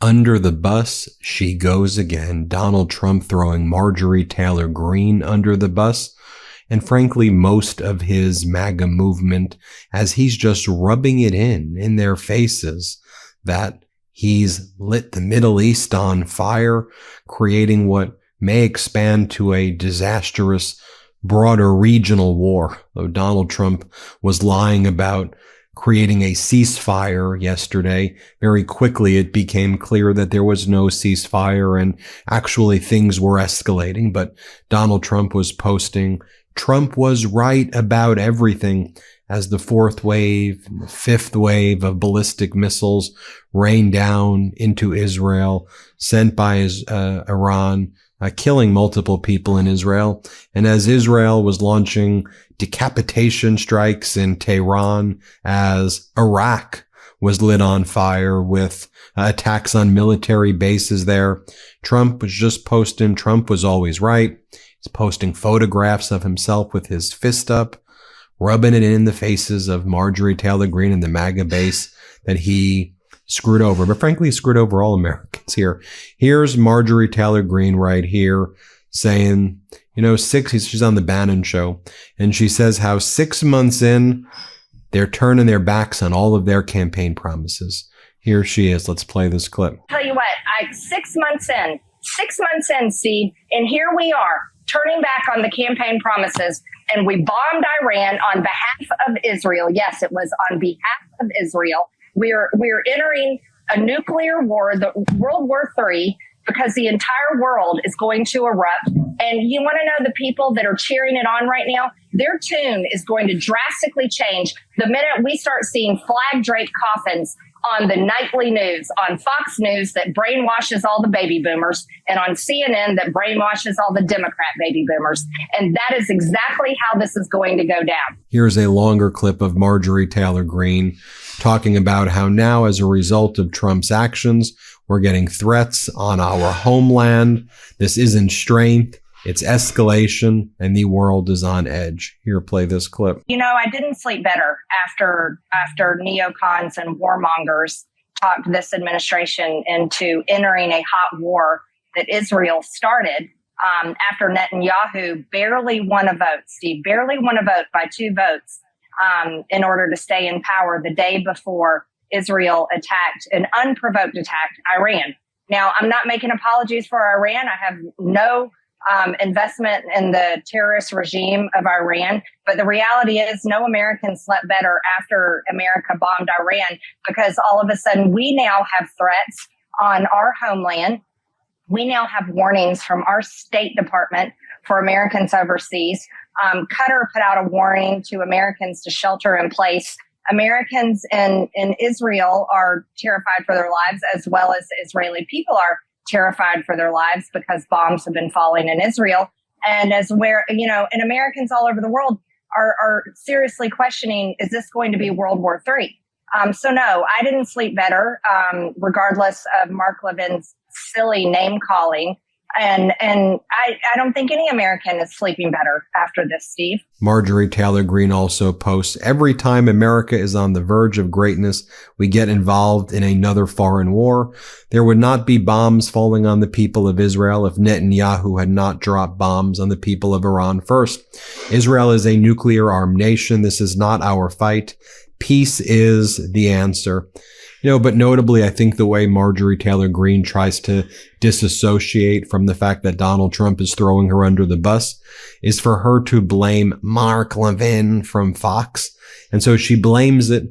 Under the bus she goes again. Donald Trump throwing Marjorie Taylor Greene under the bus, and frankly most of his MAGA movement, as he's just rubbing it in their faces that he's lit the Middle East on fire, creating what may expand to a disastrous, broader regional war. Though Donald Trump was lying about creating a ceasefire yesterday, very quickly it became clear that there was no ceasefire and actually things were escalating. But Donald Trump was posting, Trump was right about everything, as the fourth wave, the fifth wave of ballistic missiles rained down into Israel, sent by Iran, killing multiple people in Israel. And as Israel was launching decapitation strikes in Tehran, as Iraq was lit on fire with attacks on military bases there, Trump was just posting, Trump was always right. He's posting photographs of himself with his fist up, rubbing it in the faces of Marjorie Taylor Greene and the MAGA base that he screwed over. But frankly, he screwed over all Americans here. Here's Marjorie Taylor Greene right here saying, she's on the Bannon show, and she says how 6 months in, they're turning their backs on all of their campaign promises. Here she is. Let's play this clip. Tell you what, 6 months in, Steve, and here we are turning back on the campaign promises, and we bombed Iran on behalf of Israel. Yes, it was on behalf of Israel. We're entering a nuclear war, the World War III, because the entire world is going to erupt. And you want to know the people that are cheering it on right now? Their tune is going to drastically change the minute we start seeing flag-draped coffins on the nightly news, on Fox News that brainwashes all the baby boomers, and on CNN that brainwashes all the Democrat baby boomers. And that is exactly how this is going to go down. Here's a longer clip of Marjorie Taylor Greene talking about how now, as a result of Trump's actions, we're getting threats on our homeland. This isn't strength, it's escalation, and the world is on edge. Here, play this clip. I didn't sleep better after neocons and warmongers talked this administration into entering a hot war that Israel started after Netanyahu barely won a vote, Steve, barely won a vote by 2 votes in order to stay in power the day before Israel attacked, an unprovoked attack, Iran. Now, I'm not making apologies for Iran. I have no investment in the terrorist regime of Iran. But the reality is no American slept better after America bombed Iran, because all of a sudden we now have threats on our homeland. We now have warnings from our State Department for Americans overseas. Qatar put out a warning to Americans to shelter in place. Americans in Israel are terrified for their lives, as well as Israeli people are terrified for their lives because bombs have been falling in Israel. And and Americans all over the world are seriously questioning, is this going to be World War III? So no, I didn't sleep better, regardless of Mark Levin's silly name calling. And I don't think any American is sleeping better after this, Steve. Marjorie Taylor Greene also posts, every time America is on the verge of greatness, we get involved in another foreign war. There would not be bombs falling on the people of Israel if Netanyahu had not dropped bombs on the people of Iran first. Israel is a nuclear-armed nation. This is not our fight. Peace is the answer. But notably, I think the way Marjorie Taylor Greene tries to disassociate from the fact that Donald Trump is throwing her under the bus is for her to blame Mark Levin from Fox. And so she blames it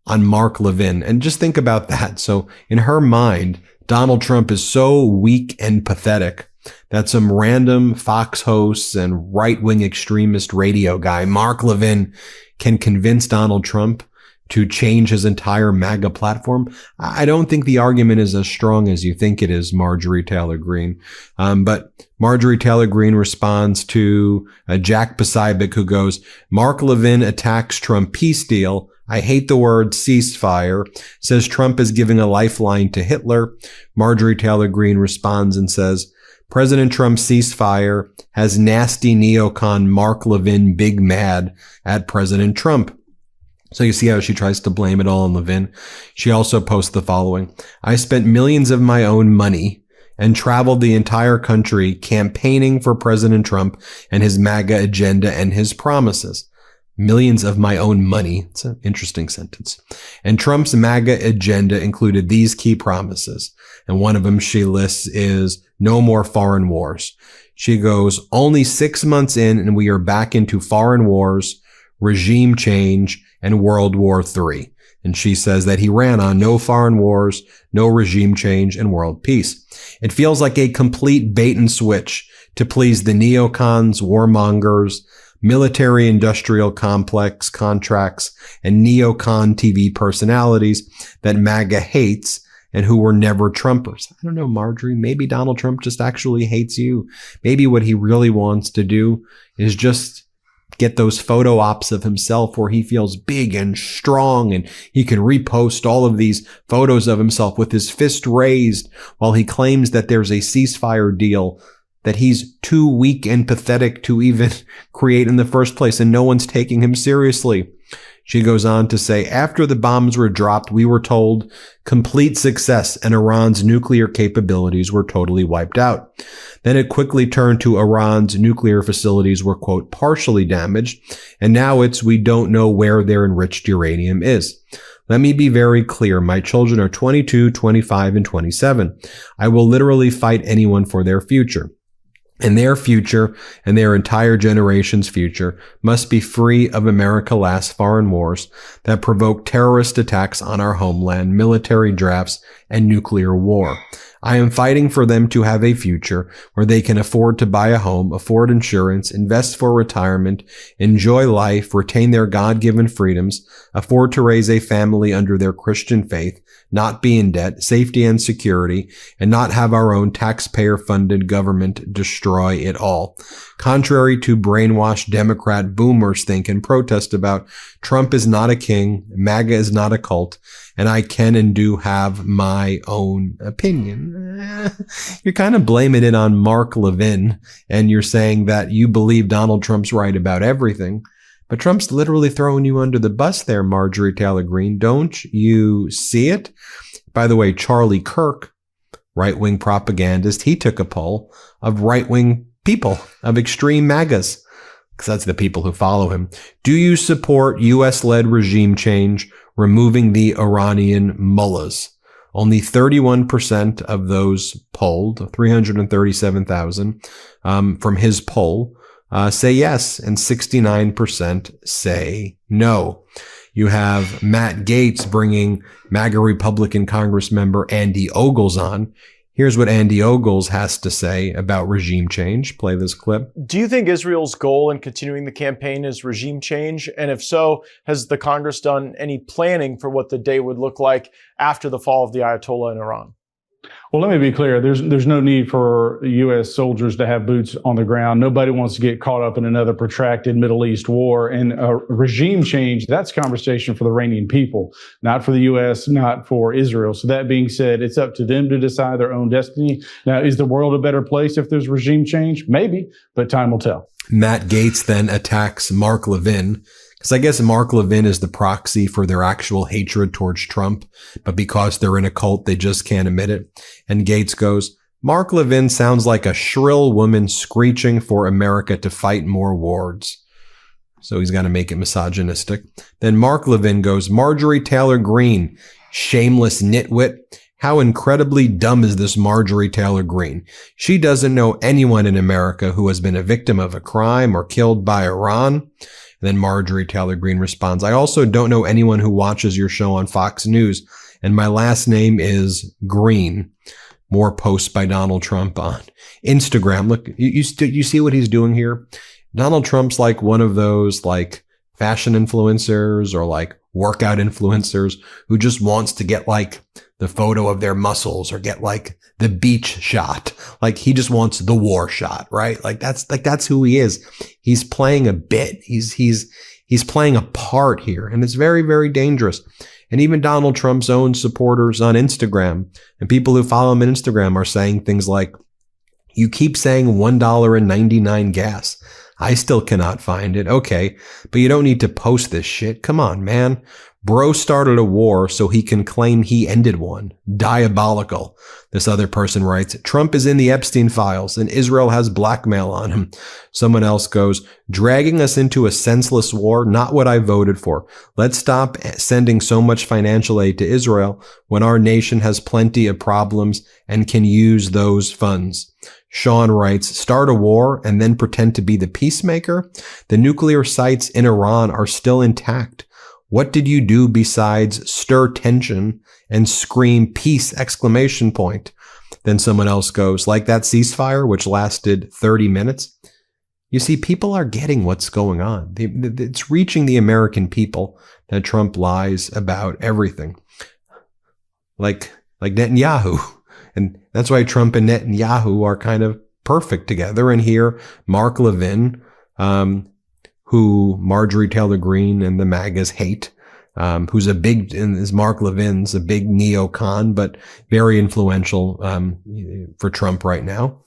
on Mark Levin. And just think about that. So in her mind, Donald Trump is so weak and pathetic that some random Fox hosts and right-wing extremist radio guy, Mark Levin, can convince Donald Trump to change his entire MAGA platform. I don't think the argument is as strong as you think it is, Marjorie Taylor Greene. But Marjorie Taylor Greene responds to Jack Posobiec, who goes, Mark Levin attacks Trump peace deal. I hate the word ceasefire. Says Trump is giving a lifeline to Hitler. Marjorie Taylor Greene responds and says, President Trump's ceasefire has nasty neocon Mark Levin big mad at President Trump. So you see how she tries to blame it all on Levin. She also posts the following. I spent millions of my own money and traveled the entire country campaigning for President Trump and his MAGA agenda and his promises. Millions of my own money. It's an interesting sentence. And Trump's MAGA agenda included these key promises. And one of them she lists is no more foreign wars. She goes, only 6 months in and we are back into foreign wars, regime change, and World War III. And she says that he ran on no foreign wars, no regime change, and world peace. It feels like a complete bait and switch to please the neocons, warmongers, military-industrial complex contracts, and neocon TV personalities that MAGA hates and who were never Trumpers. I don't know, Marjorie, maybe Donald Trump just actually hates you. Maybe what he really wants to do is just get those photo ops of himself where he feels big and strong and he can repost all of these photos of himself with his fist raised while he claims that there's a ceasefire deal that he's too weak and pathetic to even create in the first place, and no one's taking him seriously. She goes on to say, after the bombs were dropped, we were told complete success and Iran's nuclear capabilities were totally wiped out. Then it quickly turned to Iran's nuclear facilities were, quote, partially damaged. And now it's we don't know where their enriched uranium is. Let me be very clear. My children are 22, 25, and 27. I will literally fight anyone for their future. And their future and their entire generation's future must be free of America-last foreign wars that provoke terrorist attacks on our homeland, military drafts, and nuclear war. I am fighting for them to have a future where they can afford to buy a home, afford insurance, invest for retirement, enjoy life, retain their God-given freedoms, afford to raise a family under their Christian faith, not be in debt, safety and security, and not have our own taxpayer-funded government destroy it all. Contrary to brainwashed Democrat boomers think and protest about, Trump is not a king, MAGA is not a cult, and I can and do have my own opinion. You're kind of blaming it on Mark Levin, and you're saying that you believe Donald Trump's right about everything. But Trump's literally throwing you under the bus there, Marjorie Taylor Greene. Don't you see it? By the way, Charlie Kirk, right-wing propagandist, he took a poll of right-wing people, of extreme MAGAs, because that's the people who follow him. Do you support U.S.-led regime change, removing the Iranian mullahs? Only 31% of those polled, 337,000 from his poll, say yes, and 69% say no. You have Matt Gaetz bringing MAGA Republican Congress member Andy Ogles on. Here's what Andy Ogles has to say about regime change. Play this clip. Do you think Israel's goal in continuing the campaign is regime change? And if so, has the Congress done any planning for what the day would look like after the fall of the Ayatollah in Iran? Well, let me be clear. There's no need for U.S. soldiers to have boots on the ground. Nobody wants to get caught up in another protracted Middle East war. And regime change, that's conversation for the Iranian people, not for the U.S., not for Israel. So that being said, it's up to them to decide their own destiny. Now, is the world a better place if there's regime change? Maybe, but time will tell. Matt Gaetz then attacks Mark Levin, because I guess Mark Levin is the proxy for their actual hatred towards Trump, but because they're in a cult, they just can't admit it. And Gaetz goes, Mark Levin sounds like a shrill woman screeching for America to fight more wars. So he's got to make it misogynistic. Then Mark Levin goes, Marjorie Taylor Greene, shameless nitwit. How incredibly dumb is this Marjorie Taylor Greene? She doesn't know anyone in America who has been a victim of a crime or killed by Iran. And then Marjorie Taylor Greene responds, I also don't know anyone who watches your show on Fox News, and my last name is Green. More posts by Donald Trump on Instagram. Look, you see what he's doing here? Donald Trump's like one of those like fashion influencers or like workout influencers who just wants to get like the photo of their muscles or get like the beach shot. Like he just wants the war shot, right? That's who he is. He's playing a bit. He's playing a part here, and it's very, very dangerous. And even Donald Trump's own supporters on Instagram and people who follow him on Instagram are saying things like, you keep saying $1.99 gas. I still cannot find it. Okay, but you don't need to post this shit. Come on, man. Bro started a war so he can claim he ended one. Diabolical. This other person writes, Trump is in the Epstein files and Israel has blackmail on him. Someone else goes, dragging us into a senseless war, not what I voted for. Let's stop sending so much financial aid to Israel when our nation has plenty of problems and can use those funds. Sean writes, start a war and then pretend to be the peacemaker? The nuclear sites in Iran are still intact. What did you do besides stir tension and scream peace exclamation point? Then someone else goes, like that ceasefire, which lasted 30 minutes. You see, people are getting what's going on. It's reaching the American people that Trump lies about everything. Like Netanyahu. And that's why Trump and Netanyahu are kind of perfect together. And here, Mark Levin, who Marjorie Taylor Greene and the MAGAs hate, who's Mark Levin's a big neocon, but very influential for Trump right now.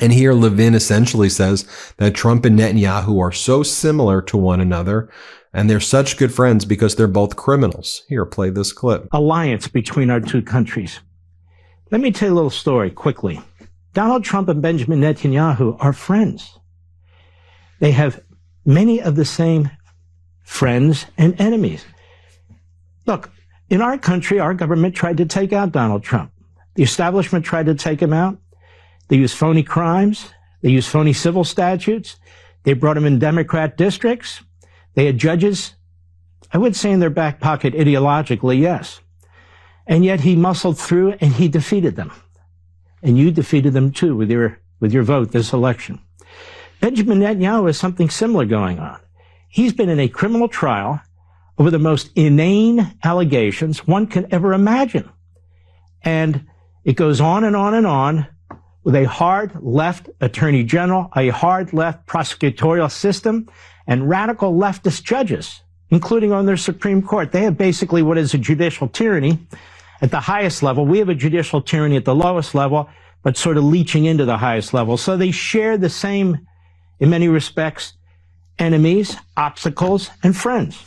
And here Levin essentially says that Trump and Netanyahu are so similar to one another, and they're such good friends because they're both criminals. Here, play this clip. Alliance between our two countries. Let me tell you a little story quickly. Donald Trump and Benjamin Netanyahu are friends. They have many of the same friends and enemies. Look, in our country, our government tried to take out Donald Trump. The establishment tried to take him out. They used phony crimes. They used phony civil statutes. They brought him in Democrat districts. They had judges, I would say in their back pocket ideologically, yes. And yet he muscled through and he defeated them. And you defeated them too with your vote this election. Benjamin Netanyahu has something similar going on. He's been in a criminal trial over the most inane allegations one can ever imagine. And it goes on and on and on with a hard left attorney general, a hard left prosecutorial system, and radical leftist judges, including on their Supreme Court. They have basically what is a judicial tyranny at the highest level. We have a judicial tyranny at the lowest level, but sort of leaching into the highest level. So they share the same, in many respects, enemies, obstacles, and friends.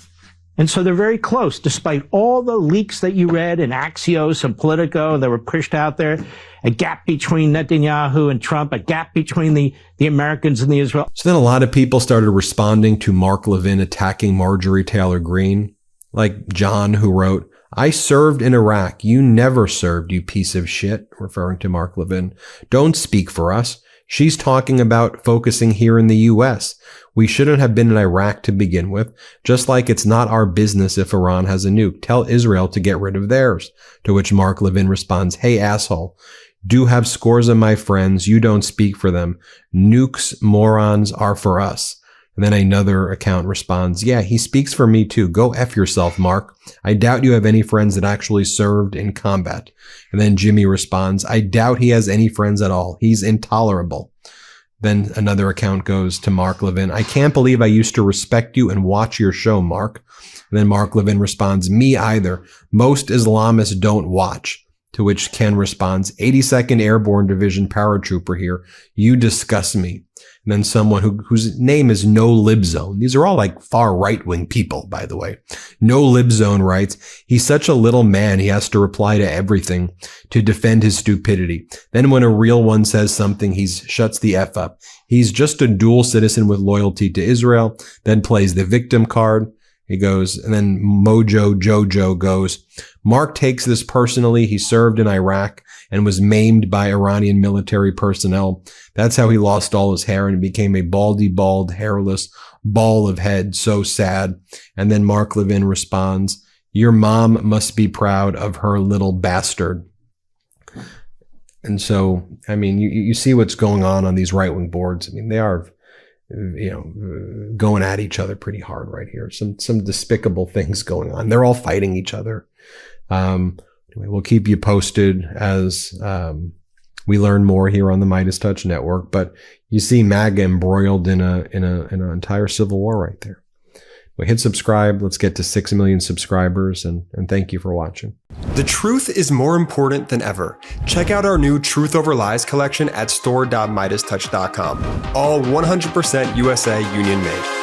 And so they're very close, despite all the leaks that you read in Axios and Politico that were pushed out there, a gap between Netanyahu and Trump, a gap between the Americans and the Israel. So then a lot of people started responding to Mark Levin attacking Marjorie Taylor Greene, like John, who wrote, I served in Iraq. You never served, you piece of shit, referring to Mark Levin. Don't speak for us. She's talking about focusing here in the U.S. We shouldn't have been in Iraq to begin with, just like it's not our business if Iran has a nuke. Tell Israel to get rid of theirs. To which Mark Levin responds, hey, asshole, do have scores of my friends. You don't speak for them. Nukes, morons, are for us. And then another account responds, yeah, he speaks for me too. Go F yourself, Mark. I doubt you have any friends that actually served in combat. And then Jimmy responds, I doubt he has any friends at all. He's intolerable. Then another account goes to Mark Levin, I can't believe I used to respect you and watch your show, Mark. And then Mark Levin responds, me either. Most Islamists don't watch. To which Ken responds, 82nd Airborne Division paratrooper here. You disgust me. And then someone whose name is No Lib Zone. These are all like far right-wing people, by the way. No Lib Zone writes, he's such a little man, he has to reply to everything to defend his stupidity. Then when a real one says something, he shuts the F up. He's just a dual citizen with loyalty to Israel, then plays the victim card. He goes, and then Mojo Jojo goes, Mark takes this personally. He served in Iraq and was maimed by Iranian military personnel. That's how he lost all his hair and became a bald, hairless ball of head. So sad. And then Mark Levin responds, your mom must be proud of her little bastard. And so, I mean, you see what's going on these right-wing boards. I mean, they are, going at each other pretty hard right here. Some despicable things going on. They're all fighting each other. Anyway, we'll keep you posted as we learn more here on the MeidasTouch network. But you see MAGA embroiled in an entire civil war right there. Well, hit subscribe. Let's get to 6 million subscribers, and thank you for watching. The truth is more important than ever. Check out our new Truth Over Lies collection at store.MeidasTouch.com. All 100% USA union made.